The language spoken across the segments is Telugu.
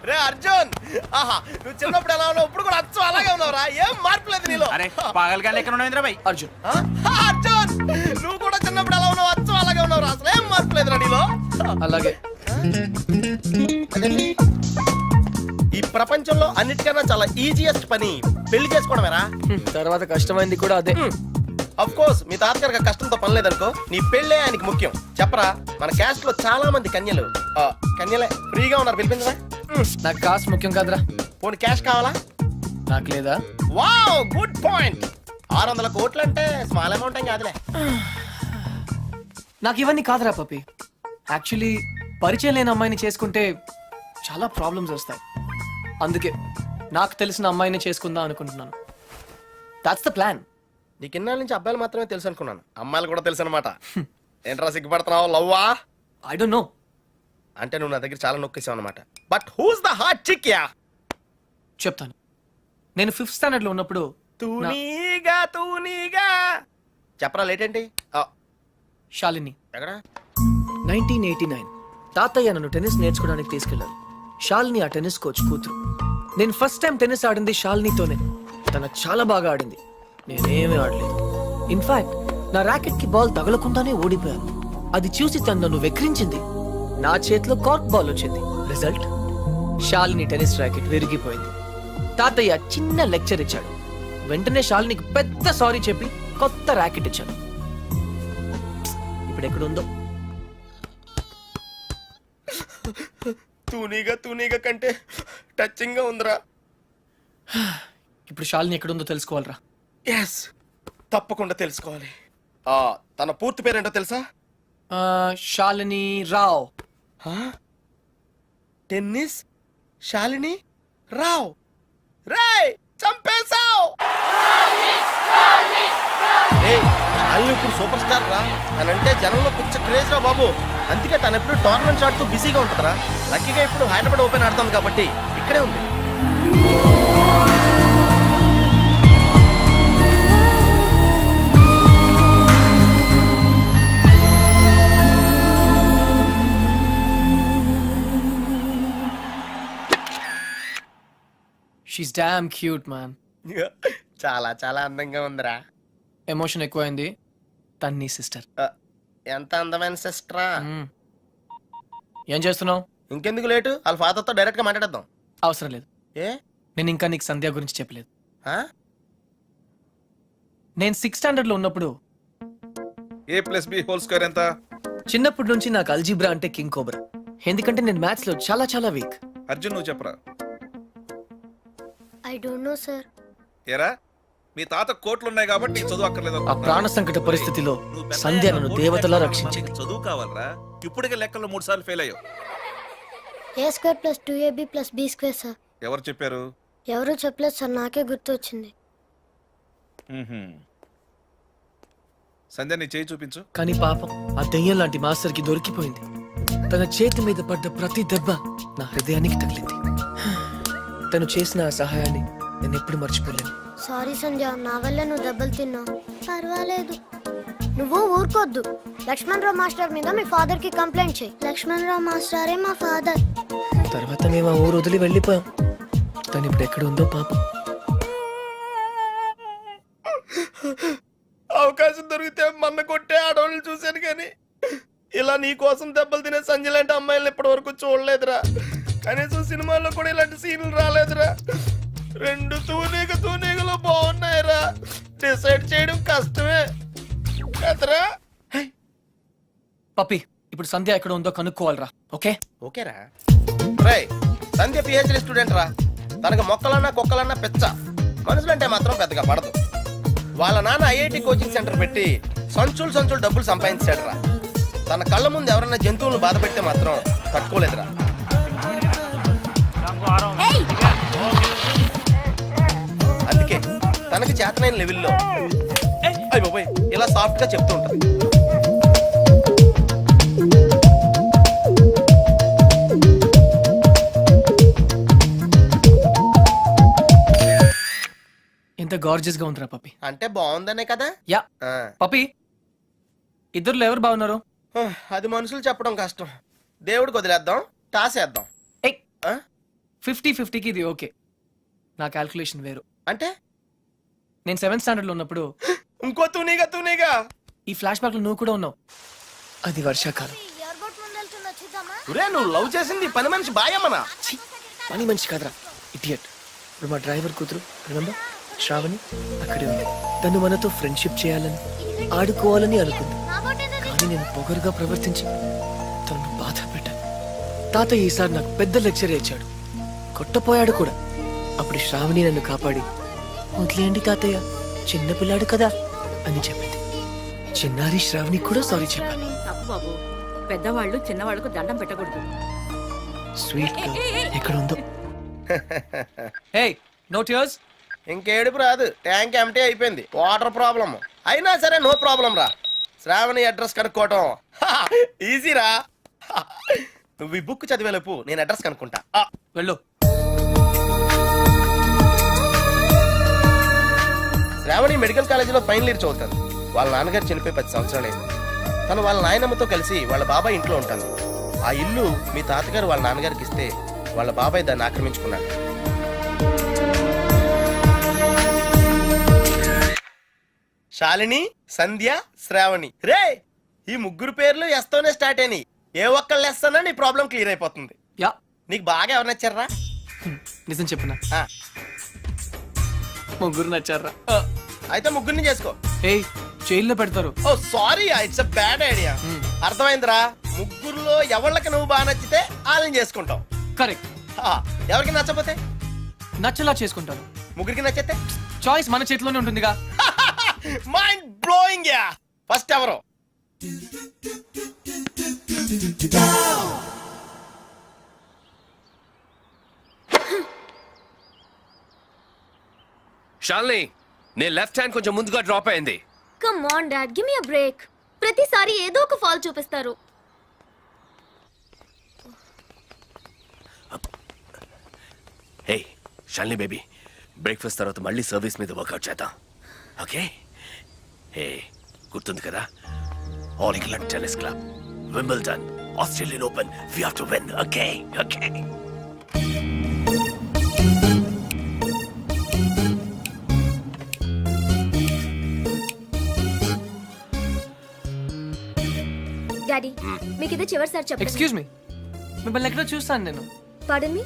రే అర్జున్, ఆహా నువ్వు చిన్నప్పుడు ఎలా ఉన్నావు ఇప్పుడు కూడా అచ్చం అలాగే ఉన్నావురా, ఏం మార్పు లేదు నీలో. అరే పాగల్ గాని ఎక్కడ ఉన్నావు ఇంద్రబాయ్? అర్జున్, అర్జున్ నువ్వు కూడా చిన్నప్పుడు ఎలా ఉన్నావు అచ్చం అలాగే ఉన్నావురా, అసలు ఏం మార్పు లేదురా నీలో. అలాగే. ఈ ప్రపంచంలో అన్నిటికన్నా చాలా ఈజియెస్ట్ పని పెళ్లి చేసుకోవడమేరా. తర్వాత కష్టమైంది కూడా అదే. అఫ్ కోర్స్ మీ తాతగారికి కష్టంతో పని లేదనుకో, నీ పెళ్ళే ఆయనకి ముఖ్యం. చెప్పరా, మన క్యాస్ట్ లో చాలా మంది కన్యలే ఫ్రీగా ఉన్నారు, పిలిపించరా. నాకు కాస్ట్ ముఖ్యం కాదురా. పోనీ క్యాష్ కావాలా? నాకు లేదా? Wow good point. 600 కోట్లు అంటే స్మాల్ అమౌంట్ ఏం కాదులే. నాకు ఇవన్నీ కాదురా పప్పి. యాక్చువల్లీ పరిచయం లేని అమ్మాయిని చేసుకుంటే చాలా ప్రాబ్లమ్స్ వస్తాయి. అందుకే నాకు తెలిసిన అమ్మాయిని చేసుకుందాం అనుకుంటున్నాను. That's the plan. నీకు ఇన్నాళ్ళ నుంచి అబ్బాయిలు మాత్రమే తెలుసు అనుకున్నాను, అమ్మాయిలు కూడా తెలుసు అనమాట. ఏంట్రా సిగ్గుపడుతున్నావు? లవ్వా? I don't know. అంటే నువ్వు నా దగ్గర చాలా నొక్కేసావు అనమాట. But who's the hot chick ya? చెప్తాను. నేను 5th స్టాండర్డ్ లో ఉన్నప్పుడు తూనీగా చెప్పరా, లేట్ ఏంటి? శాలిని. ఎక్కడ? 1989 తాతయ్య నన్ను టెన్నిస్ నేర్చుకోవడానికి తీసుకెళ్లారు. శాలిని ఆ టెన్నిస్ కోచ్ కూతురు. నేను ఫస్ట్ టైం టెన్నిస్ ఆడింది శాలినితోనే. తన చాలా బాగా ఆడింది, నేనేమీ ఆడలేదు. ఇన్ఫాక్ట్ నా ర్యాకెట్ కి బాల్ తగలకుండానే ఓడిపోయాను. అది చూసి తను నన్ను వెక్రించింది. నా చేతిలో కార్క్ బాల్ వచ్చింది. రిజల్ట్, శాలిని టెన్నిస్ ర్యాకెట్ విరిగిపోయింది. తాతయ్య చిన్న లెక్చర్ ఇచ్చాడు. వెంటనే శాలినికి పెద్ద సారీ చెప్పి కొత్త ర్యాకెట్ ఇచ్చాను. ఇప్పుడు ఎక్కడుందో. తూనీగా కంటే టచింగ్ గా ఉందిరా. ఇప్పుడు శాలిని ఎక్కడుందో తెలుసుకోవాలరా. ఎస్, తప్పకుండా తెలుసుకోవాలి. తన పూర్తి పేరేంటో తెలుసా? శాలిని రావ్. టెన్నిస్ శాలిని రావ్. రేయ్ చంపేశావ్. శాలిని ఇప్పుడు సూపర్ స్టార్ రా. తనంటే జనంలో పిచ్చ క్రేజ్ రా బాబు. అందుకే తను ఎప్పుడు టోర్నమెంట్స్ ఆడుతూ బిజీగా ఉంటుందిరా. లక్కీగా ఇప్పుడు హైదరాబాద్ ఓపెన్ ఆడుతుంది కాబట్టి ఇక్కడే ఉంది. She's damn cute man. చాలా చాలా అందంగా ఉందిరా. ఎమోషన్ ఎక్కువైంది. తన్ని సిస్టర్. ఎంత అందమైన సిస్టరా. ఏం చేస్తున్నావు? ఇంకెందుకు లేటు, వాళ్ళ ఫాదర్ తో డైరెక్ట్ గా మాట్లాడేద్దాం. అవసరం లేదు. ఏ? నేను ఇంకా నీకు సంధ్య గురించి చెప్పలేదు. ఆ? నేను 6th స్టాండర్డ్ లో ఉన్నప్పుడు a+b² ఎంత? చిన్నప్పటి నుంచి నాకు అల్జీబ్రా అంటే కింగ్ కోబ్రా. ఎందుకంటే నేను మ్యాథ్స్ లో చాలా చాలా వీక్. అర్జున్ నువ్వు చెప్పరా. I don't no sir. ఏరా మీ తాత కోట్లు ఉన్నాయి కాబట్టి నీకు చదువు అక్కర్లేదు ఆ అనుకుంటున్నావా? ప్రాణ సంకట పరిస్థితిలో నువ్వు పెద్ద సంధ్య అయ్యాక నన్ను కోట్లు దేవతలా లెక్కలు రక్షించింది. నీకు చదువు కావాలరా. ఇప్పటికే లెక్కల్లో 3 సార్లు ఫెయిల్ అయ్యావు. a² + 2ab + b² sir. ఎవరు చెప్పారు? ఎవరు చెప్పలేదు సార్, నాకే గుర్తొచ్చింది. సంధ్య నీ చేయి చూపించు. కానీ పాపం ఆ దెయ్యం లాంటి మాస్టర్ కి దొరికిపోయింది. తన చేతి మీద పడ్డ ప్రతి దెబ్బ నా హృదయానికి తగిలింది. తను చేసిన ఆ సహాయాన్ని నేను ఎప్పుడు మర్చిపోలేను. సారీ సంధ్య, నా వల్ల నువ్వు దెబ్బలు తిన్నావు. పర్వాలేదు, నువ్వు ఊరుకోద్దు. లక్ష్మణరావు మాస్టర్ మీద మీ ఫాదర్ కి కంప్లైంట్ చేయి. లక్ష్మణరావు మాస్టరే మా ఫాదర్. తర్వాత మేము ఆ ఊరు వదిలి వెళ్ళిపోయాం. తను ఇప్పుడు ఎక్కడ ఉందో పాపం. అవకాశం దొరికితే మన్న కొట్టే ఆడవాళ్ళు చూశాను, కానీ ఇలా నీ కోసం దెబ్బలు తినే సంజయ్ లాంటి అమ్మాయిలను ఇప్పటి వరకు చూడలేదురా. కనీసం సినిమాల్లో కూడా ఇలాంటి సీన్లు రాలేదురా. 2 తూనీగలు బాగున్నాయిరా. డిసైడ్ చేయడం కష్టమే కదరా. పప్పి, ఇప్పుడు సంధ్య ఎక్కడ ఉందో కనుక్కోవాలరా. ఓకే ఓకేరా. రేయ్, సంధ్య పిహెచ్డి స్టూడెంట్ రా. తనకు మొక్కలన్నా కుక్కలన్నా పెచ్చ. మనుషులంటే మాత్రం పెద్దగా పడదు. వాళ్ళ నాన్న ఐఐటి కోచింగ్ సెంటర్ పెట్టి సంచులు డబ్బులు సంపాదించాడు రా. తన కళ్ళ ముందు ఎవరైనా జంతువులను బాధ పెడితే మాత్రం తట్టుకోలేదురా. అందుకే తనకి చేతనైన లెవెల్లో అయిపోయి ఇలా సాఫ్ట్ గా చెప్తూ ఉంటుంది. ఎంత గార్జియస్ గా ఉందిరా పప్పి. అంటే బాగుందనే కదా. యా పప్పి, ఇద్దరులో ఎవరు బాగున్నారు? అది మనుషులు చెప్పడం కష్టం. దేవుడికి వదిలేద్దాం, టాస్ వేద్దాం. ఏయ్ ఆ? 50-50కి ఇది ఓకే. నా క్యాల్కులేషన్ వేరు. అంటే నేను 7th స్టాండర్డ్ లో ఉన్నప్పుడు ఇంకో తూనీగా ఈ ఫ్లాష్ బ్యాక్ లో నువ్వు కూడా ఉన్నావు. అది వర్షాకాలం. ఎయిర్పోర్ట్ ముందు వెళ్తున్నా చూద్దామా? ఒరే నువ్వు లవ్ చేసింది పని మనిషి బాయమ్మనా? ఛీ, పని మనిషి కాదురా, ఇడియట్. ఇప్పుడు మా డ్రైవర్ కూతురు రిమెంబర్ శ్రావణి అక్కడే ఉంది. తను మనతో ఫ్రెండ్షిప్ చేయాలని ఆడుకోవాలని అనుకుంది. నా బోట్ ఏదది? కానీ నేను పొగరుగా ప్రవర్తించి తనను బాధ పెట్టాను. తాతయ్య ఈసారి నాకు పెద్ద లెక్చర్ ఇచ్చాడు, కొట్టపోయాడు కూడా. అప్పుడు శ్రావణి నన్ను కాపాడి వదిలేయండి తాతయ్య, చిన్నపిల్లాడు కదా అని చెప్పింది. చిన్నారి శ్రావణి కూడా సారీ చెప్పాను. తప్పు బాబు, పెద్దవాళ్ళు చిన్నవాళ్ళకు దండం పెట్టకూడదు. స్వీట్ గా ఎక్కడ ఉందో. Hey no tears. ఇంకేడుపు రాదు, ట్యాంక్ ఎంటీ అయిపోయింది. వాటర్ ప్రాబ్లమ్ అయినా సరే నో ప్రాబ్లం రా. శ్రావణి అడ్రస్ కనుక్కోవటం ఈజీరా. నువ్వు ఈ బుక్ చదివేలోపు నేను అడ్రస్ కనుక్కుంటా. వెళ్ళు. శ్రావణి మెడికల్ కాలేజీలో ఫైనల్ ఇయర్ చదువుతాను. వాళ్ళ నాన్నగారు చనిపోయి 10 సంవత్సరాలు అయింది. తను వాళ్ళ నాయనమ్మతో కలిసి వాళ్ళ బాబాయ్ ఇంట్లో ఉంటాను. ఆ ఇల్లు మీ తాతగారు వాళ్ళ నాన్నగారికి ఇస్తే వాళ్ళ బాబాయ్ దాన్ని ఆక్రమించుకున్నాడు. శాలిని, సంధ్య, శ్రావణి. రే ఈ ముగ్గురు పేర్లు ఎస్తోనే స్టార్ట్ అయినాయి. ఏ ఒక్కళ్ళు ఎస్తానో నీ ప్రాబ్లం క్లియర్ అయిపోతుంది. యా నీకు బాగా ఎవరు నచ్చారా? నిజం చెప్పనా, ఆ, ముగ్గురు నచ్చారా? అయితే ముగ్గురిని చేసుకో. ఏ జైల్లో పెడతారు. Oh sorry, it's a bad idea. అర్థమైందిరా? ముగ్గురులో ఎవళ్ళకి నువ్వు బాగా నచ్చితే వాళ్ళని చేసుకుంటావు. కరెక్ట్. ఎవరికి నచ్చపోతే నచ్చలా చేసుకుంటాను. ముగ్గురికి నచ్చితే చాయిస్ మన చేతిలోనే ఉంటుందిగా. Mind blowing yeah. ఫస్ట్ ఎవరు? షాల్ని, నీ లెఫ్ట్ హ్యాండ్ కొంచెం ముందుగా డ్రాప్ అయింది. Come on dad, give me a break. ప్రతిసారి ఏదో ఒక ఫాల్ చూపిస్తారు. హే షాల్ని బేబీ, బ్రేక్ఫాస్ట్ తర్వాత మళ్ళీ సర్వీస్ మీద వర్కౌట్ చేద్దాం, ఓకే? హే గుర్తుంది కదా, all England tennis club, Wimbledon, Australian open, we have to win, okay? Okay. Daddy మీకు ఇదే చివరిసారి చెప్పండి. ఎక్స్క్యూజ్ మీ, మిమ్మల్ని ఎక్కడో చూస్తాను నేను. పాడన్ మీ.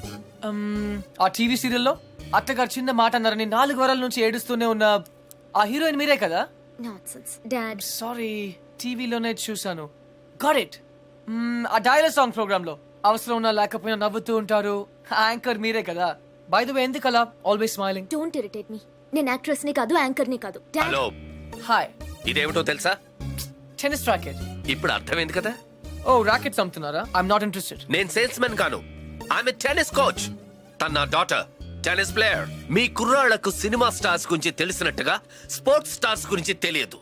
ఆ టీవీ సీరియల్లో అత్తగారు చిన్న మాట అన్నారని 4 వారాల నుంచి ఏడుస్తూనే ఉన్న ఆ హీరోయిన్ మీరే కదా? Nonsense dad. సారీ, టీవీలోనే చూసాను. Got it. ఆ డైలాగ్ సాంగ్ ప్రోగ్రామ్ లో అవసరం ఉన్నా లేకపోయినా నవ్వుతూ ఉంటారు. యాంకర్ మీరే కదా? బై ద వే, ఎందుకు అలా always smiling? Don't irritate me. నేను యాక్ట్రెస్ ని కాదు, యాంకర్ ని కాదు. డాడ్. Hello, hi. ఇదేమిటో తెలుసా? Tennis racket. ఇప్పుడు అర్థమైంది కదా? ఓ రాకెట్స్ అమ్ముతున్నారా? I'm not interested. నేను సేల్స్ మెన్ కాను, ఆమె టెన్నిస్ కోచ్. తన నా డాటర్ టెన్నిస్ ప్లేయర్. మీ కుర్రాళ్లకు సినిమా స్టార్స్ గురించి తెలిసినట్టుగా స్పోర్ట్స్ స్టార్స్ గురించి తెలియదు.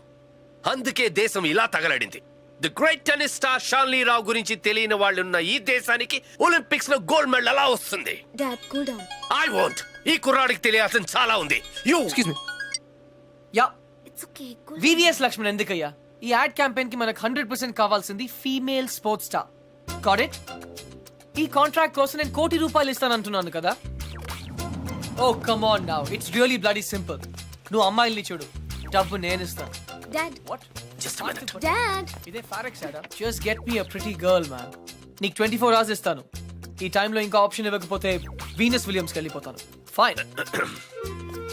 అందుకే దేశం ఇలా తగలడింది. ది గ్రేట్ టెన్నిస్ స్టార్ షాల్ని రావు గురించి తెలియని వాళ్ళున్న ఈ దేశానికి ఒలింపిక్స్ లో గోల్డ్ మెడల్ ఎలా వస్తుంది? Dad cool down. I want. ఈ కుర్రాడికి తెలియాల్సిన చాలా ఉంది. You excuse me. Ya, it's okay. Cool. VVS Laxman ఎందుకయ్యా? ఈ యాడ్ క్యాంపెయిన్ కి మనకు 100% కావాల్సింది female sports star. Got it? ఈ కాంట్రాక్ట్ కోసం నేను ₹1 కోటి ఇస్తానంటున్నాను కదా. Oh come on now, it's really bloody simple. నువ్వు అమ్మాయిల్ని చూడు, డబ్బు నేను ఇస్తాను. Dad. What? Just a minute. Dad. ఇదే ఫారెక్స్ యాడా? Just get me a pretty girl man. నీకు 24 hours ఇస్తాను. ఈ టైంలో ఇంకా ఆప్షన్ ఇవ్వకపోతే వీనస్ విలియమ్స్కి వెళ్ళిపోతాను. ఫైన్.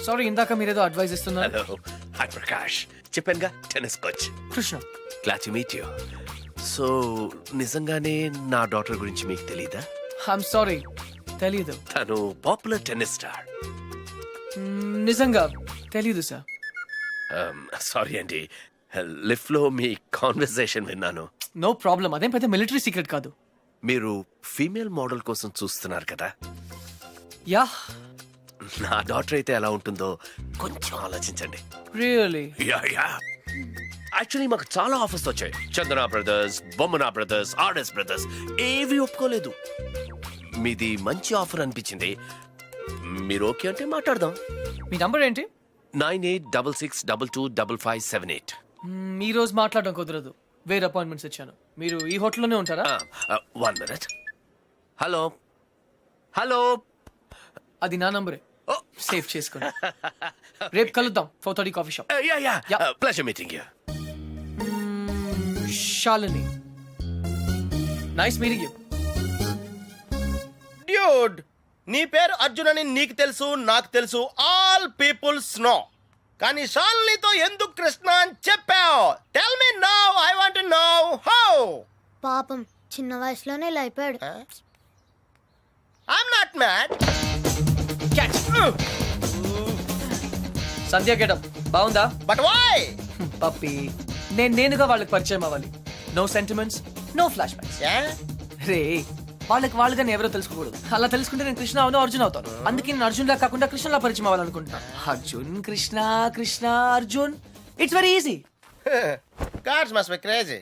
సారీ, ఇందాక మీరేదో అడ్వైస్ ఇస్తున్నారు. Hello, hi Prakash. చెప్పానుగా, tennis coach. Krishna. Glad to meet you. So నిజంగానే నా డాటర్ గురించి మీకు తెలీదా? ఐఎమ్ సారీ, తెలీదు. తను పాపులర్ టెన్నిస్ స్టార్. నిజంగా తెలీదు సార్. సారీ అండి, లిఫ్ట్ లో మీ కాన్వర్సేషన్ విన్నాను. నో ప్రాబ్లం, అదేం పెద్ద మిలిటరీ సీక్రెట్ కాదు. మీరు ఫీమేల్ మోడల్ కోసం చూస్తున్నారు కదా? యా. నా డాటర్ అయితే ఎలా ఉంటుందో కొంచెం ఆలోచించండి. రియల్లీ? యాక్చువల్లీ మాకు చాలా ఆఫర్స్ వచ్చాయి. చందన బ్రదర్స్, బొమ్మనా బ్రదర్స్, ఆర్ఎస్ బ్రదర్స్ ఏవి ఒప్పుకోలేదు. మీది మంచి ఆఫర్ అనిపించింది. మీరు ఓకే అంటే మాట్లాడదాం. మీ నంబర్ ఏంటి? 9866222558. ఈ రోజు మాట్లాడడం కుదరదు. వేరే అపాయింట్మెంట్స్ ఇచ్చాను. మీరు ఈ హోటల్లోనే ఉంటారా? 1 minute. Hello hello. అది నా నంబరే, సేవ్ చేసుకోండి. రేపు కలుద్దాం 4:30 coffee shop. Yeah pleasure meeting you. Shalini, nice meeting you. Dude, నీ పేరు అర్జున్ అని నీకు తెలుసు, నాకు తెలుసు, ఆల్ పీపుల్స్ నో. కానీ షాలినితో ఎందుకు కృష్ణ అని చెప్పావు? Tell me now, I want to know how. పాపం చిన్న వయసులోనే ఇలా అయిపోయాడు. I'm not mad. Sandhya getup బాగుందా? But why? పప్పి, నేనుగా వాళ్ళకి పరిచయం అవ్వాలి. No sentiments, no flashbacks. రే, వాళ్ళకి నేను ఎవరో తెలుసుకోకూడదు. అలా తెలుసుకుంటే నేను కృష్ణ అవును, అర్జున్ అవుతాను. అందుకే నేను అర్జున్ లా కాకుండా కృష్ణలా పరిచయం అవ్వాలనుకుంటున్నాను. Arjun Krishna, Krishna Arjun, it's very easy. Cards must be crazy.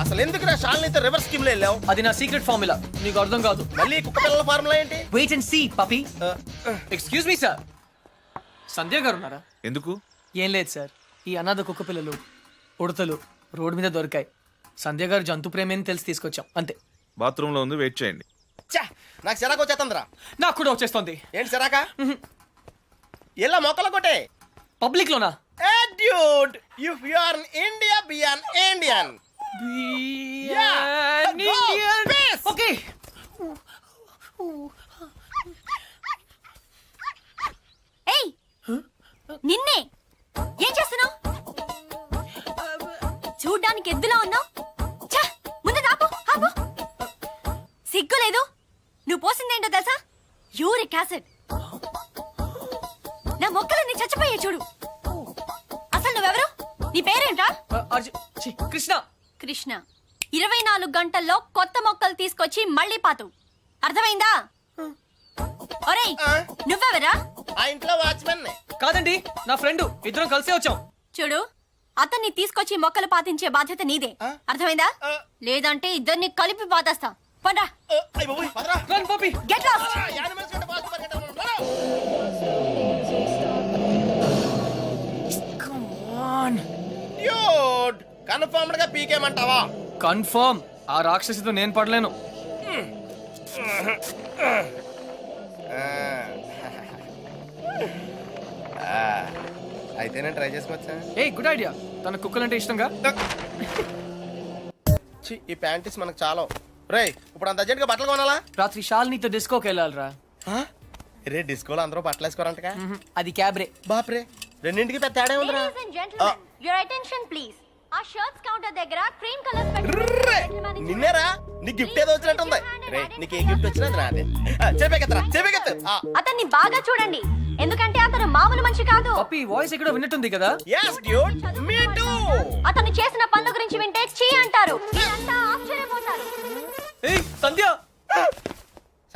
అసలు ఎందుకు నా షాలినితో రివర్స్ స్కీమ్ లో వెళ్ళావు? అది నా సీక్రెట్ ఫార్ములా, నీకు అర్థం కాదు. మళ్ళీ కుక్క పిల్లల ఫార్ములా ఏంటి? Wait and see Pappi. Excuse me sir, Sandhya garu ఉన్నారా? ఎందుకు? ఏం లేదు సార్, ఈ అనాథ కుక్క పిల్లలు ఉడతలు రోడ్డు మీద దొరికాయి. సంధ్య గారు జంతు ప్రేమని తెలిసి తీసుకొచ్చాం, అంతే. బాత్రూమ్ లో ఉంది, వెయిట్ చేయండి. ఛా, నాకు సిరాకు వచ్చేస్తుందిరా. నాకు కూడా వచ్చేస్తుంది. ఏంటి సిరాకా? ఇలా మొక్కలు కొట్టే. పబ్లిక్ లోనా? Hey dude, if you are in India, be an Indian. Yeah, go, peace. Okay. ఏయ్ నిన్నే ఏం చేస్తున్నావు? చూడ్డానికి ఎద్దులా ఉన్నావు. ముందు ఆపు ఆపు. సిగ్గు లేదు. నువ్వు పోసిందేంటో తెలుసా? Uric acid. నా మొక్కలన్నీ చచ్చిపోయాయి చూడు. అసలు నువ్వెవరు? నీ పేరేంట్రా? కృష్ణ. కృష్ణ. 24 గంటల్లో కొత్త మొక్కలు తీసుకొచ్చి మళ్ళీ పాతు. అర్థమైందా? ఒరేయ్ నువ్వెవరా? ఆ ఇంట్లో వాచ్మెన్. కాదండి, నా ఫ్రెండ్. ఇద్దరం కలిసే వచ్చాం. చూడు, అతన్ని తీసుకొచ్చి మొక్కలు పాతించే బాధ్యత నీదే. అర్థమైందా? లేదంటే ఇద్దరిని కలిపి పాతేస్తా. పండ్రా. Run, puppy. Get lost. Come on. Dude, confirmed గా పీకేమంటావా? కన్ఫర్మ్. ఆ రాక్షసితో నేను పడలేను. అయితే నేను ట్రై చేసుకోవచ్చా? A good idea. తన కుక్కలంటే ఇష్టంగా. ఈ ప్యాంటీస్ మనకు చాలా. రేయ్, ఇప్పుడు అంత అర్జెంట్ గా బట్టలు కొనాలా? రాత్రి షాలినితో డిస్కోకి వెళ్ళాలిరా. రే, డిస్కోలో అందరూ బట్టలు వేసుకోరంటగా. అది క్యాబ్రే. బాప్రే, రెండింటికి పెద్ద తేడా ఉందిరా. Ladies and gentlemen, your attention please. ఆ షర్ట్స్ కౌంటర్ దగ్గర క్రీమ్ కలర్స్ ర్రే, నిన్నేరా? నీ గిఫ్ట్ ఏదో వచ్చినట్టుంది. రే, నీకు ఏ గిఫ్ట్ వచ్చినా నాదే. చెప్పేకెత్తరా, చెప్పేకెత్తు. అతన్ని బాగా చూడండి, ఎందుకంటే అతను మామూలు మనిషి కాదు. పప్పి వాయిస్ ఎక్కడో విన్నట్టుంది కదా. yes dude, me too. అతను చేసిన పనుల గురించి వింటే చీ అంటారు. మీరంతా ఆశ్చర్యపోతారు. ఏయ్ సంధ్య.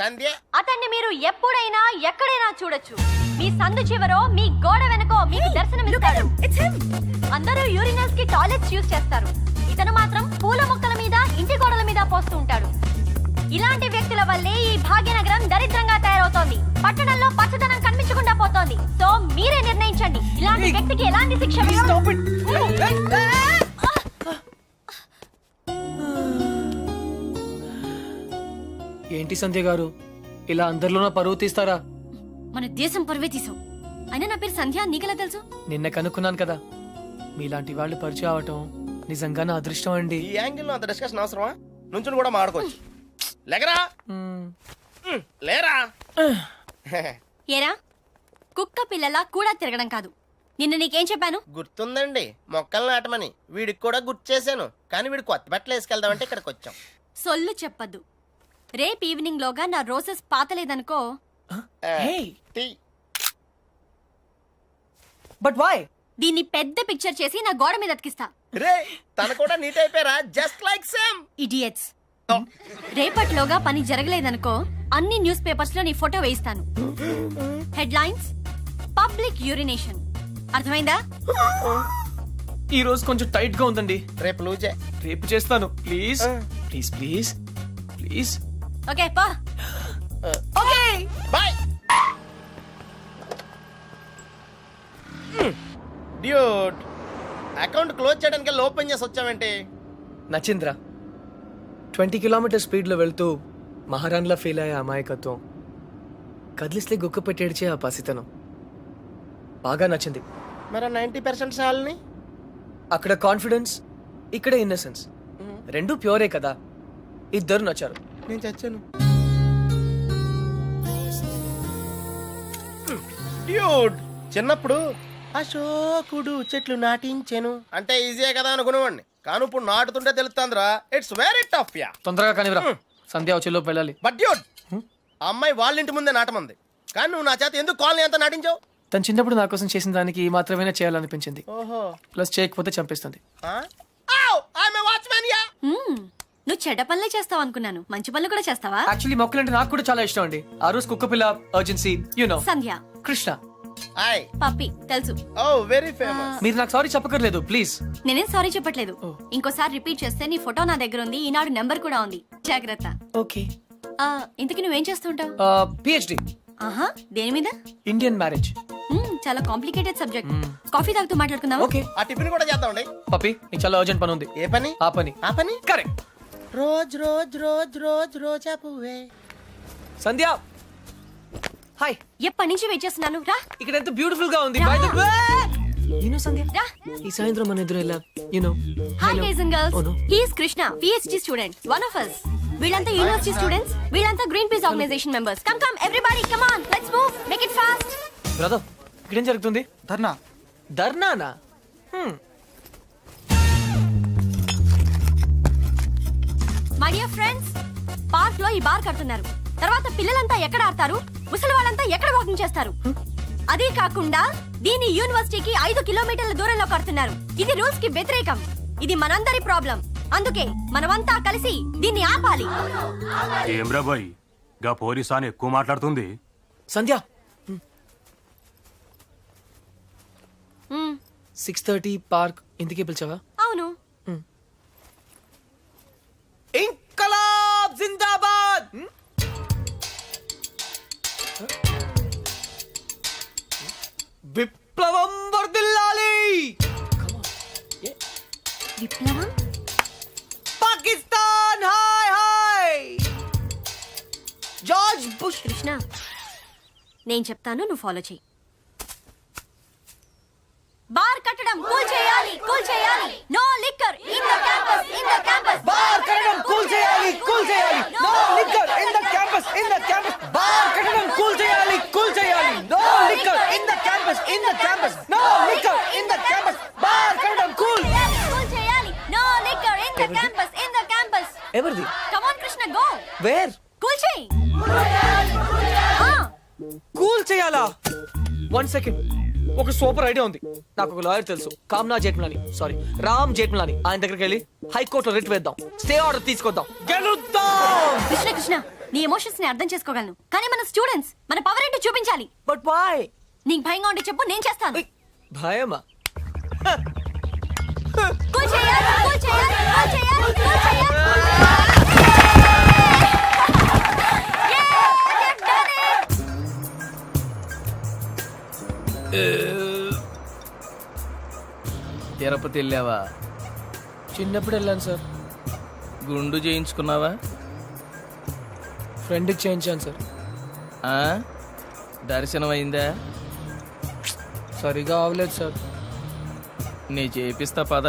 సంధ్య, అతన్ని మీరు ఎప్పుడైనా ఎక్కడైనా చూడొచ్చు. మీ సందు చివరో మీ గోడ వెనకో మీకు దర్శనమిస్తాడు. అందరూ యూరినల్స్ కి టాయిలెట్స్ యూజ్ చేస్తారు. ఇతను మాత్రం పూల మొక్కల మీద, ఇంటి గోడల మీద పోస్తూ ఉంటాడు. ఇలాంటి వ్యక్తుల వల్లే ఈ భాగ్యనగరం దరిద్రంగా తయారవుతోంది. పట్టణంలో పచ్చదనం కనిపించకుండా పోతోంది. సో మీరే నిర్ణయించండి, ఇలాంటి వ్యక్తికి ఎలాంటి శిక్ష వేయాలి? ఏంటి సంధ్య గారు, ఇలా అందరిలోనూ పరువు తీస్తారా? మన దేశం పరువే తీసావు. అయినా నా పేరు సంధ్య, నీకెలా తెలుసు? నిన్న కనుక్కున్నాను కదా. మీలాంటి వాళ్ళు పరిచయం అవటం నిజంగా నా అదృష్టం అండి. ఈ యాంగిల్ లో అంత డిస్కషన్ అవసరమా? నుంచుని కూడా మాడుకోవచ్చు. లేకరా, లేరా. ఏరా, కుక్క పిల్లలా కూడా తిరగడం కాదు. నిన్న నీకేం చెప్పాను? గుర్తుందండి, మొక్కలు నాటమని. వీడికి కూడా గుర్తు చేశాను, కానీ వీడు కొత్త బట్టలు వేసుకెళ్దామంటే ఇక్కడికి వచ్చాం. సొల్లు చెప్పద్దు. రేపు ఈవినింగ్ లోగా నా రోజెస్ పాతలేదనుకో. టీ. But why? దీన్ని పెద్ద పిక్చర్ చేసి నా గోడ మీద అతికిస్తా. రే, తన కూడా నీట్ అయిపోయారా? Just like same. ఇడియట్స్. రేపటిలోగా పని జరగలేదనుకో, అన్ని న్యూస్ పేపర్స్ లో నీ ఫోటో వేయిస్తాను. Headlines: public urination. అర్థమైందా? ఈ రోజు కొంచెం టైట్ గా ఉందండి. రేపు లూజే. రేపు చేస్తాను. Please please please please. Okay పా. Okay bye. Dude, account close చేయడానికి ఓపెన్ చేసి వచ్చావేంటి? నచింద్ర 20 కిలోమీటర్ స్పీడ్లో వెళ్తూ మహారాణ్లా ఫీల్ అయ్యే అమాయకత్వం, కదిలిస్తే గుక్క పెట్టేడ్చే ఆ పసితనం బాగా నచ్చింది. మరి 90% సాల్ని అక్కడ కాన్ఫిడెన్స్, ఇక్కడ ఇన్నసెన్స్, రెండు ప్యూరే కదా. ఇద్దరు నచ్చారు. నేను చచ్చాను. డ్యూడ్, చిన్నప్పుడు అశోకుడు చెట్లు నాటించెను అంటే ఈజీయే కదా అనుకునేవాడిని, కానీ ఇప్పుడు నాటుతుంటే తెలుస్తుందిరా. It's very tough ya. తొందరగా కానివ్వరా, సంధ్య వచ్చేలోపు వెళ్ళాలి. బట్ డ్యూడ్, ఆ అమ్మాయి వాళ్ళ ఇంటి ముందే నాటమంది, కానీ నువ్వు నా చేత ఎందుకు కాలనీ అంతా నాటించావు? తను చిన్నప్పుడు నా కోసం చేసిన దానికి ఈ మాత్రమే చేయాలనిపించింది. ఓహో. ప్లస్ చేయకపోతే చంపేస్తుంది. నువ్వు చెడ్డ పనులే చేస్తావు అనుకున్నాను, మంచి పనులు కూడా చేస్తావా? యాక్చువల్లీ మొక్కలంటే నాకు కూడా చాలా ఇష్టం అండి. ఆ రోజు కుక్క పిల్ల, అర్జెన్సీ, యు నో, సంధ్య, కృష్ణ. పప్పి తెలుసు. ఓ వెరీ ఫేమస్. మీరు నాకు సారీ చెప్పకర్లేదు ప్లీజ్. నేనేం సారీ చెప్పట్లేదు. ఇంకోసారి రిపీట్ చేస్తే నీ ఫోటో నా దగ్గర ఉంది, ఈనాడు నెంబర్ కూడా ఉంది, జాగ్రత్త. ఓకే. ఇంతకీ నువ్వేం చేస్తుంటావు? పిహెచ్డి ఆహా, దేని మీద? Indian marriage. చాలా కాంప్లికేటెడ్ సబ్జెక్ట్. కాఫీ తాగుతూ మాట్లాడుకుందాం. ఓకే. ఆ టిఫిన్ కూడా చేద్దామండి. పప్పి, నీకు చాలా అర్జెంట్ పని ఉంది. ఏ పని? ఆ పని. ఆ పని correct. Rose rose rose rose రోజా పువ్వే. సంధ్య, హాయ్. ఎప్పటి నుంచి వెయిట్ చేస్తున్నాను, రా. ఇక్కడ ఎంత బ్యూటిఫుల్ గా ఉంది. రా. By the way, you know సంధ్య, రా. ఈ సాయంత్రం మన ఎదురు ఎలా, you know. Hi guys and girls, Oh, no. He is Krishna, PhD student, one of us. వీళ్ళంతా యూనివర్సిటీ స్టూడెంట్స్, వీళ్ళంతా Greenpeace organization members. Come come everybody, come on, let's move, make it fast. Brother, ఇక్కడ ఏం జరుగుతుంది? ధర్నా. ధర్నానా? మై డియర్ ఫ్రెండ్స్, పార్క్ లో ఈ బార్ కడుతున్నారు. తర్వాత పిల్లలంతా ఎక్కడ ఆడతారు, ముసలి వాళ్ళంతా ఎక్కడ వాకింగ్ చేస్తారు? అదే కాకుండా దీని యూనివర్సిటీకి 5 కిలోమీటర్ల దూరంలో కడుతున్నారు. ఇది రూల్స్ కి వ్యతిరేకం. ఇది మనందరి ప్రాబ్లం. అందుకే మనమంతా కలిసి దీన్ని ఆపాలి. ఏమ్రా బాయ్, గా పోలీసాని ఎక్కువ మాట్లాడుతుంది. సంధ్య, 6:30 పార్క్. ఇందుకే పిలిచావా? అవును. ఇంకలాబ్ జిందాబాద్. విప్లవం వర్ధిల్లాలి. విప్లవం? Pakistan hi hi. George bush. Krishna, నేను చెప్తాను, నువ్వు ఫాలో చెయ్యి. బార్ కట్టడం కూల్ చేయాలి, కూల్ చేయాలి. No liquor in the campus, in the campus. Bar కట్టడం కూల్ చేయాలి, కూల్ చేయాలి. No liquor in the campus, in the campus. Bar కట్టడం కూల్ చేయాలి, కూల్ చేయాలి. No liquor in the campus, in the campus. No liquor in the campus. Bar కట్టడం కూల్ చేయాలి. No liquor in the campus, in the campus. ఎవరిది? Come on Krishna, go. Where? Cool చేయి. కూల్ చేయాలా? 1 సెకండ్. ఒక సూపర్ ఐడియా ఉంది. నాకు ఒక లాయర్ తెలుసు, కామ్నా జేట్మలాని, సారీ రామ్ జేట్మలాని. ఆయన దగ్గరికి వెళ్ళి హైకోర్టులో రిట్ వేద్దాం, స్టే ఆర్డర్ తీసుకొద్దాం, గెలుద్దాం. కృష్ణ కృష్ణ, నీ ఎమోషన్స్ ని అర్థం చేసుకోగలను, కానీ మన స్టూడెంట్స్, మన పవర్ ఏంటో చూపించాలి. But why? నీకు భయంగా ఉంటే చెప్పు, నేను చేస్తాను. భయమా? కూల్ చేయాలి, కూల్ చేయాలి, కూల్ చేయాలి, కూల్ చేయాలి. తిరుపతి వెళ్ళావా? చిన్నప్పుడు వెళ్ళాను సార్. గుండు చేయించుకున్నావా? ఫ్రెండ్కి చేయించాను సార్. దర్శనం అయిందా? సరిగా అవలేదు సార్. నీ చేపిస్తా పద.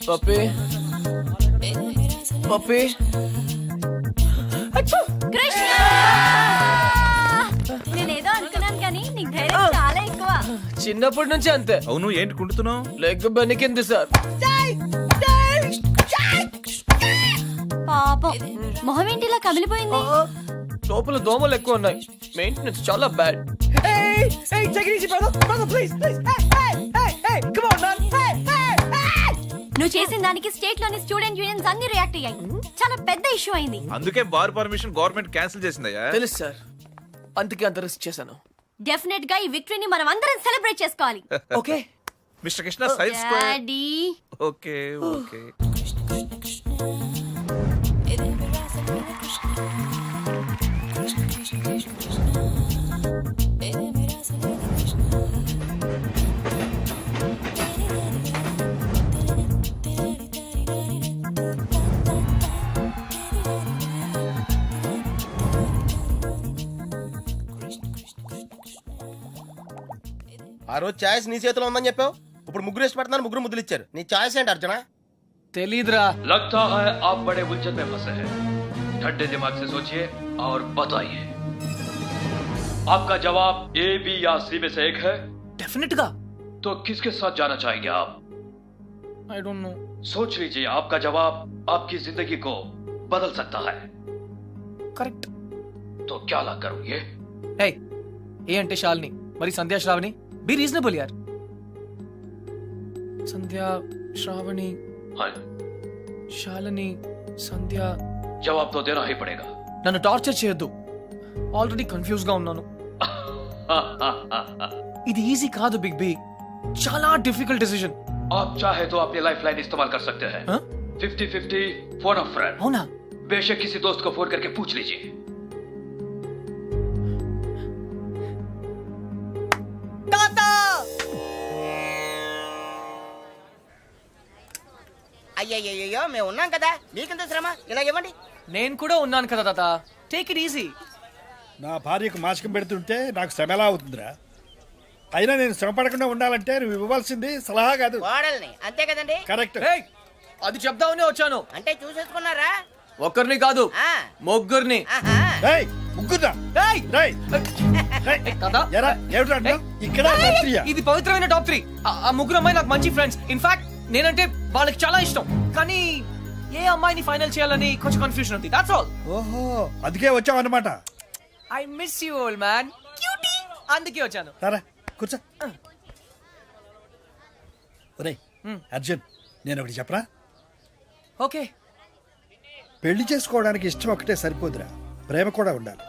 పప్పి, పప్పి. కృష్ణ, నేనేదో అనుకున్నాను కానీ నీకు ధైర్యం చాలా ఎక్కువ. చిన్నప్పటి నుంచి అంతే. అవును, ఏంటి కుంటున్నావు? Leg బెనికింది sir. పాపం, మొహం ఏంటి ఇలా కమిలిపోయింది? లోపల దోమలు ఎక్కువ ఉన్నాయి. మెయింటెనెన్స్ చాలా బ్యాడ్. నువ్వు చేసిన దానికి స్టేట్ లోని స్టూడెంట్ యూనియన్స్ అన్ని రియాక్ట్ అయ్యాయి. చాలా పెద్ద ఇష్యూ అయింది. అందుకే బార్ పర్మిషన్ గవర్నమెంట్ క్యాన్సిల్ చేసిందయ్యా. తెలుసు సార్, అందుకే అంత రిస్క్ చేశాను. డెఫినెట్ గా ఈ విక్టరీని మనం అందరం సెలబ్రేట్ చేసుకోవాలి. Okay mister Krishna, side daddy. Okay okay. ఆ రోజు ఛాయిస్ నీ చేతిలో ఉందని చెప్పావు, ఇప్పుడు ముగ్గురు ఇష్టపడుతున్నారు, ముగ్గురు ముద్దులు ఇచ్చారు. నీ ఛాయిస్ ఏంటి అర్జున? తెలీదురా. लगता है आप बड़े उलझन में फंसे हैं। ठंडे दिमाग से सोचिए और बताइए, आपका जवाब ए, बी या सी में से एक है। డెఫినెట్ గా. तो किसके साथ जाना चाहेंगे आप? I don't no. सोच लीजिए, आपका जवाब आपकी जिंदगी को बदल सकता है। కరెక్ట్. तो क्या ला करोगे? హే, ఏ అంటే శాలిని, మరి సంధ్యా శ్రావణి. బి రీజనబుల్ యార్. సంధ్యా శ్రావణి हाँ, శాలిని సంధ్య. जवाब तो देना ही पड़ेगा। నన్ను టార్చర్ చేయొద్దు, ఆల్రెడీ కన్ఫ్యూజ్ గా ఉన్నాను. ఇది ఈజీ కాదు బిగ్ బి, చాలా డిఫికల్ట్ డిసిజన్. आप चाहे तो अपनी लाइफ लाइन इस्तेमाल कर सकते हैं। 50-50 फोन अ फ्रेंड। అవునా? बेशक किसी दोस्त को फोन करके पूछ लीजिए। అయ్యయ్యో మేము ఉన్నాం కదా, మీకెంత శ్రమ, ఇలా ఇవ్వండి. నేను కూడా ఉన్నాను కదా తాత, టేక్ ఇట్ ఈజీ. నా భార్యకు మాసికం పెడుతుంటే నాకు శ్రమ ఎలా అవుతుందిరా? అయినా నేను శ్రమ పడకుండా ఉండాలంటే నువ్వు ఇవ్వవలసింది సలహా కాదు, కోడల్ని, అంతే కదండి? కరెక్ట్. అది చెప్దామనే వచ్చాను. అంటే చూసేసుకున్నారా? ఒక్కరిని కాదు, ఆ, ముగ్గురిని. ఆహా. ఏయ్, ముగ్గురా. ఏయ్! రేయ్, తాత, ఎరా ఏమిట్రా అంటున్నావ్? ఇక్కడ రాత్రియా? ఇది పవిత్రమైన టాప్ 3. ఆ ముగ్గురు అమ్మాయి నాకు మంచి ఫ్రెండ్స్. ఇన్ఫాక్ట్ నేనంటే వాళ్ళకి చాలా ఇష్టం, కానీ ఏ అమ్మాయిని ఫైనల్ చేయాలని కొంచెం కన్ఫ్యూజన్ ఉంది. That's all. ఓహో, అందుకే వచ్చావు అన్నమాట. I miss you old man. Cutie. అందుకే వచ్చాను. సరే కూర్చో. ఒరేయ్ అర్జున్, నేను ఒకటి చెప్పరా? ఓకే. పెళ్లి చేసుకోవడానికి ఇష్టం ఒకటే సరిపోదురా, ప్రేమ కూడా ఉండాలి.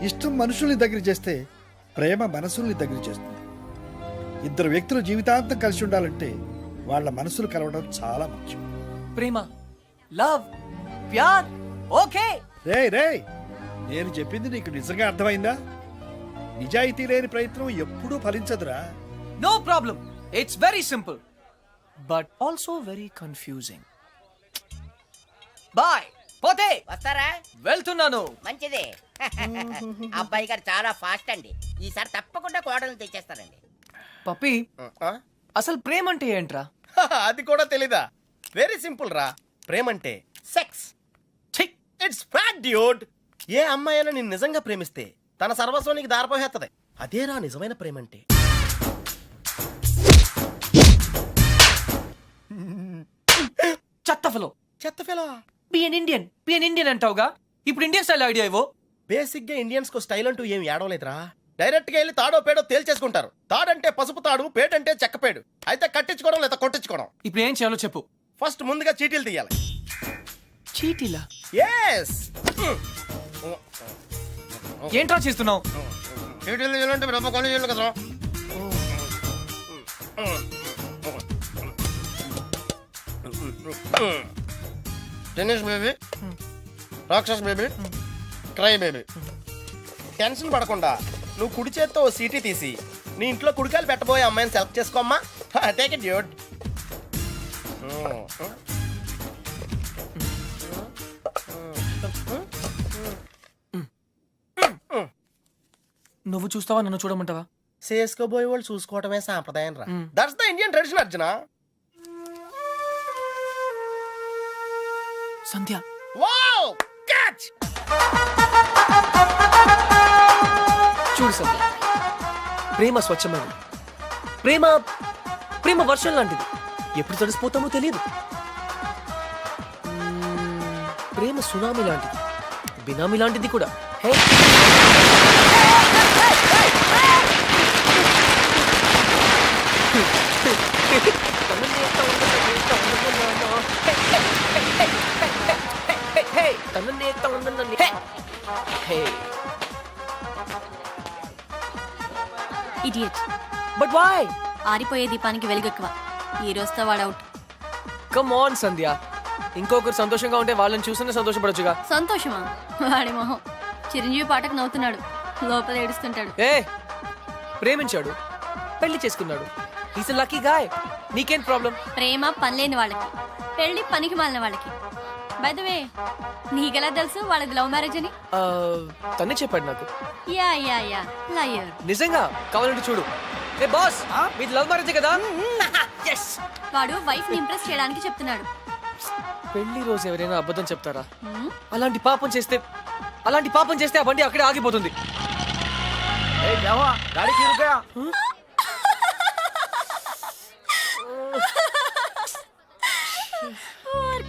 ఇష్టం మనుషుల్ని దగ్గర చేస్తే ప్రేమ మనసుల్ని దగ్గర చేస్తుంది. ఇద్దరు వ్యక్తులు జీవితాంతం కలిసి ఉండాలంటే వాళ్ళ మనసులు కలవడం చాలా ముఖ్యం. ప్రేమ, లవ్, ప్యార్. ఓకే. రేయ్ రేయ్, నేను చెప్పింది నీకు నిజంగా అర్థమైందా? నిజాయితీ లేని ప్రయత్నం ఎప్పుడూ ఫలించదురా. No problem. It's very simple but also very confusing. Bye. పోతే వస్తారా? వెళ్తున్నాను. మంచిది. అబ్బాయి గారు చాలా ఫాస్ట్ అండి, ఈసారి తప్పకుండా కోడల్ని తెచ్చేస్తారండి. పప్పి, ఆ? అసలు ప్రేమ అంటే ఏంట్రా? అది కూడా తెలీదా? వెరీ సింపుల్ రా. ప్రేమంటే సెక్స్. ఛీ! It's fact dude. ఏ అమ్మాయి అయినా నిన్ను నిజంగా ప్రేమిస్తే తన సర్వస్వం నీకు దారిపోహేత్తది. అదేరా నిజమైన ప్రేమంటే. చెత్త ఫెలో. చెత్త ఫెలో. బి ఎన్ ఇండియన్ అంటావుగా, ఇప్పుడు ఇండియన్ స్టైల్ ఐడియా ఇవ్వు. బేసిక్ గా ఇండియన్స్ కు స్టైల్ అంటూ ఏం ఏడవలేదురా. డైరెక్ట్ గా వెళ్ళి తాడో పేడో తేల్చేసుకుంటారు. తాడంటే పసుపు తాడు, పేడంటే చెక్కపేడు. అయితే కట్టించుకోవడం లేదా కొట్టించుకోవడం. ఇప్పుడు ఏం చేయాలో చెప్పు. ఫస్ట్ ముందుగా చీటీలు తీయాలి. చీటీలా? ఎస్. ఏంట్రా చేస్తున్నావు? చీటీలు తీయాలంటే డబ్బా కొని చేయాలి కదా. టెన్నిస్ బేబీ, రాక్షస్ బేబీ, క్రై బేబీ. టెన్షన్ పడకుండా నువ్వు కుడి చేత్తో ఓ సీటీ తీసి నీ ఇంట్లో కుడికాయలు పెట్టబోయే అమ్మాయిని సెలెక్ట్ చేసుకోమ్మా. Take it dude. నువ్వు చూస్తావా, నన్ను చూడమంటావా? చేసుకోబోయే వాళ్ళు చూసుకోవటమే సాంప్రదాయం రా. That's the Indian tradition Arjuna. Sandhya. Wow, catch. చూడు సంధ్య, ప్రేమ స్వచ్ఛమైనది. ప్రేమ ప్రేమ వర్షం లాంటిది, ఎప్పుడు తడిసిపోతామో తెలియదు. ప్రేమ సునామీ లాంటిది, బినామీ లాంటిది కూడా. Hey, idiot. But why? ఆరిపోయే దీపానికి వెలుగెక్కువ. ఈ రోజుతో వాడు అవుట్. కమ్ ఆన్ సంధ్య, ఇంకొకరు సంతోషంగా ఉంటే వాళ్ళని చూస్తేనే సంతోషపడొచ్చుగా. సంతోషమా? వాడి మొహం. చిరంజీవి పాటకు నవ్వుతున్నాడు, లోపల ఏడుస్తుంటాడు. ఏ, ప్రేమించాడు, పెళ్లి చేసుకున్నాడు. Is a lucky guy. నీకేం ప్రాబ్లం? ప్రేమ పనిలేని వాళ్ళకి, పెళ్లి పనికి మాలిన వాళ్ళకి. బై ద వే, నీకెలా తెలుసు వాళ్ళది లవ్ మ్యారేజ్ అని? తనే చెప్పాడు నాకు. Yeah yeah yeah, liar. నిజంగా? కావాలంటే చూడు. ఏ బాస్ మీది లవ్ మ్యారేజ్ కదా? వాడు వైఫ్ ని ఇంప్రెస్ చేయడానికి చెప్తున్నాడు. పెళ్లి రోజు ఎవరైనా అబద్ధం చెప్తారా? అలాంటి పాపం చేస్తే ఆ బండి అక్కడే ఆగిపోతుంది.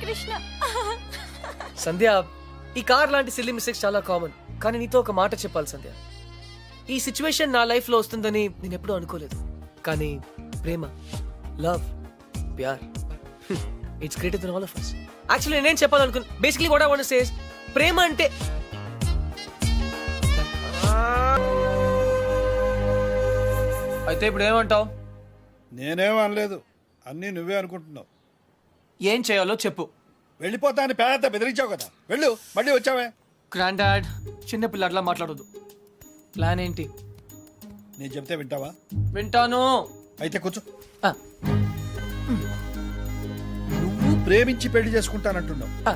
కృష్ణ, సంధ్య, ఈ కార్ లాంటి సిల్లీ మిస్టేక్స్ చాలా కామన్. కానీ నీతో ఒక మాట చెప్పాలి సంధ్య. ఈ సిచ్యువేషన్ నా లైఫ్ లో వస్తుందని నేను ఎప్పుడూ అనుకోలేదు. కానీ ప్రేమ, లవ్, ప్యార్, it's greater than all of us. Actually నేనేం చెప్పాలనుకున్నా, basically what I want to say is ప్రేమ అంటే అయితే ఇప్పుడు ఏమంటావు? నేనేం అనలేదు, అన్నీ నువ్వే అనుకుంటున్నావు. ఏం చేయాలో చెప్పు. వెళ్ళిపోతా అని పేద బెదిరించావు కదా, వెళ్ళు. మళ్ళీ వచ్చావే. గ్రాండ్ డాడ్, చిన్నపిల్లట్లా మాట్లాడొద్దు. ప్లాన్ ఏంటి? నేను చెప్తే వింటావా? వింటాను. అయితే కూర్చో. ఆ, నువ్వు ప్రేమించి పెళ్లి చేసుకుంటానంటున్నావు, ఆ,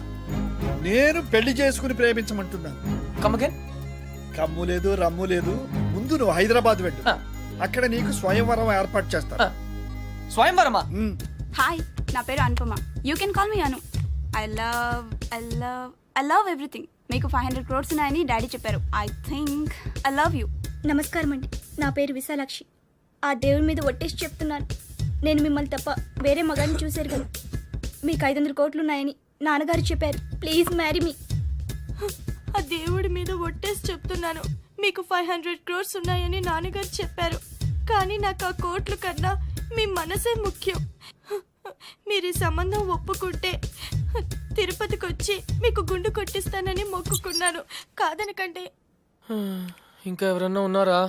నేను పెళ్లి చేసుకుని ప్రేమించమంటున్నాను. come again? కమ్ము లేదు, రమ్ము లేదు. ముందు నువ్వు హైదరాబాద్ వెళ్ళు. ఆ. అక్కడ నీకు స్వయంవరం ఏర్పాటు చేస్తాను. స్వయంవరమా? హాయ్, నా పేరు Anupama. You can call me Anu. I love everything. మీకు 500 crores ఉన్నాయని డాడీ చెప్పారు. I think I love you. నమస్కారం అండి, నా పేరు విశాలాక్షి. ఆ దేవుడి మీద ఒట్టేసి చెప్తున్నాను, నేను మిమ్మల్ని తప్ప వేరే మగాన్ని చూశారు కదా. మీకు 500 కోట్లు ఉన్నాయని నాన్నగారు చెప్పారు. Please marry me. ఆ దేవుడి మీద ఒట్టేసి చెప్తున్నాను, మీకు 500 crores ఉన్నాయని నాన్నగారు చెప్పారు. కానీ నాకు ఆ కోట్లు కన్నా మీ మనసే ముఖ్యం. మీరు ఈ సంబంధం ఒప్పుకుంటే తిరుపతికి వచ్చి మీకు గుండు కొట్టిస్తానని మొక్కుకున్నాను. కాదనకండి. ఇంకా ఎవరన్నా ఉన్నారా?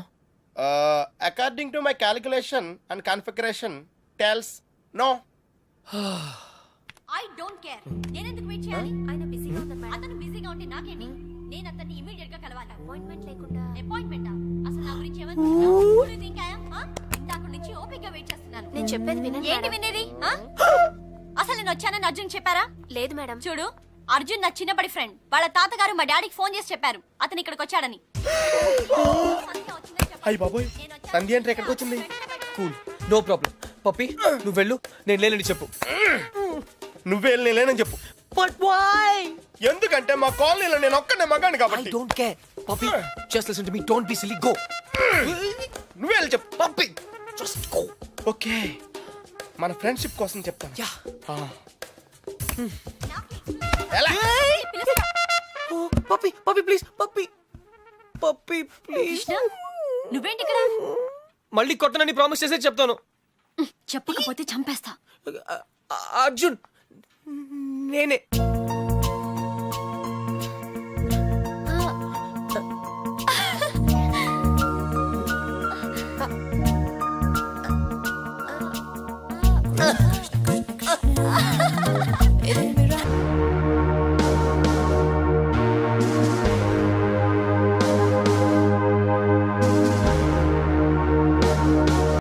According to my calculation and configuration tells no. I don't care. నేను ఎందుకు వెయిట్ చేయాలి? ఆయన బిజీగా ఉన్నారు మేడం. అతను బిజీగా ఉంటే నాకేంటి? నేను అతన్ని ఇమిడియట్ గా కలవాలి. అపాయింట్మెంట్ లేకుండా. అపాయింట్మెంటా? అసలు నా గురించి ఏమనుకుంటున్నావు? ఇందాక నుంచి ఓపిక వెయిట్ చేస్తున్నాను. నేను చెప్పేది వినండి. ఏంటి వినేది? అసలు నేను వచ్చానని అర్జున్ చెప్పారా? లేదు మేడం. చూడు, అర్జున్ నా చిన్నప్పటి ఫ్రెండ్. వాళ్ళ తాతగారు మా డాడీకి ఫోన్ చేసి చెప్పారు అతను ఇక్కడికి వచ్చాడని. అయ్యి బాబోయ్, సంధ్య అంటే ఎక్కడికి వచ్చింది? Cool, no problem. పప్పి, నువ్వు వెళ్ళు, నేను లేనని చెప్పు. నువ్వే లేనని చెప్పు. But why? ఎందుకంటే మా కాలనీలో నేను ఒక్కనే మగాను ఐ కాబట్టి. Don't care. Pappi, just listen to me. Don't be silly. Go. నువ్వే వెళ్ళి చెప్పు. Pappi, just go. ఓకే, మన ఫ్రెండ్షిప్ కోసం చెప్తాను. యా. ఎలా? పప్పి, పప్పి ప్లీజ్. పప్పి, పప్పి ప్లీజ్. కృష్ణ, నువ్వేంటి ఇక్కడ? మళ్ళీ కొట్టనని ప్రామిస్ చేసే చెప్తాను. చెప్పకపోతే చంపేస్తా. అర్జున్, నేనే.